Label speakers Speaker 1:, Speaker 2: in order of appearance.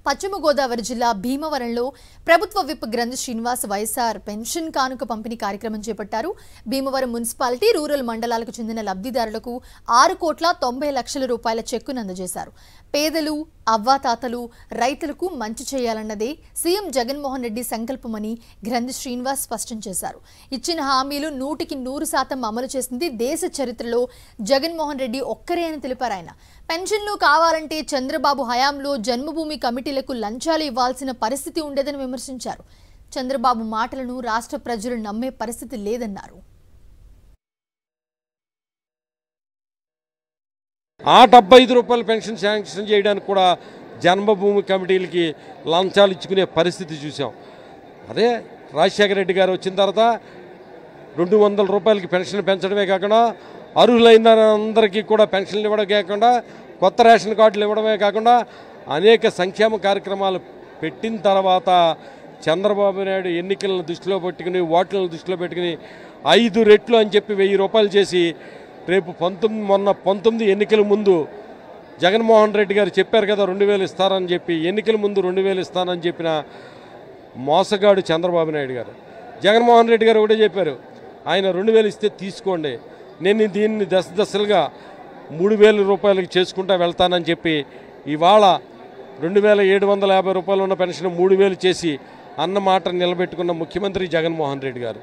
Speaker 1: పశ్చిమ గోదావరి జిల్లా భీమవరంలో ప్రభుత్వ విప్ గ్రంథి శ్రీనివాస్ వైఎస్ఆర్ పెన్షన్ కానుక పంపిణీ కార్యక్రమం చేపట్టారు. భీమవరం మున్సిపాలిటీ రూరల్ మండలాలకు చెందిన లబ్ధిదారులకు 6,90,00,000 రూపాయల చెక్కును అందజేశారు. పేదలు, అవ్వాతాతలు, రైతులకు మంచి చేయాలన్నదే సీఎం జగన్మోహన్ రెడ్డి సంకల్పమని గ్రంథి శ్రీనివాస్ స్పష్టం చేశారు. ఇచ్చిన హామీలు 100% అమలు చేసింది దేశ చరిత్రలో జగన్మోహన్ రెడ్డి ఒక్కరే అని తెలిపారు ఆయన. పెన్షన్లు కావాలంటే చంద్రబాబు హయాంలో జన్మభూమి కమిటీలకు లంచాలు ఇవ్వాల్సిన పరిస్థితి ఉండేదని విమర్శించారు. చంద్రబాబు మాటలను రాష్ట్ర ప్రజలు నమ్మే పరిస్థితి లేదన్నారు.
Speaker 2: ఆ 75 రూపాయల పెన్షన్ శాంక్షన్ చేయడానికి కూడా జన్మభూమి కమిటీలకి లంచాలు ఇచ్చుకునే పరిస్థితి చూసాం. అదే రాజశేఖర రెడ్డి గారు వచ్చిన తర్వాత 200 రూపాయలకి పెన్షన్ పెంచడమే కాకుండా అర్హులైన అందరికీ కూడా పెన్షన్లు ఇవ్వడం కాకుండా కొత్త రేషన్ కార్డులు ఇవ్వడమే కాకుండా అనేక సంక్షేమ కార్యక్రమాలు పెట్టిన తర్వాత చంద్రబాబు నాయుడు ఎన్నికలను దృష్టిలో పెట్టుకుని ఓట్లను దృష్టిలో పెట్టుకుని 5 రెట్లు అని చెప్పి 1000 రూపాయలు చేసి రేపు మొన్న 19 ఎన్నికల ముందు జగన్మోహన్ రెడ్డి గారు చెప్పారు కదా 2000 ఇస్తారని చెప్పి, ఎన్నికల ముందు 2000 ఇస్తానని చెప్పిన మోసగాడు చంద్రబాబు నాయుడు గారు. జగన్మోహన్ రెడ్డి గారు ఒకటే చెప్పారు, ఆయన 2000 ఇస్తే తీసుకోండి, నేను దీన్ని దశలుగా 3000 రూపాయలకి చేసుకుంటా వెళ్తానని చెప్పి ఇవాళ 2750 రూపాయలు ఉన్న పెన్షన్ 3000 చేసి అన్న మాట నిలబెట్టుకున్న ముఖ్యమంత్రి జగన్మోహన్ రెడ్డి గారు.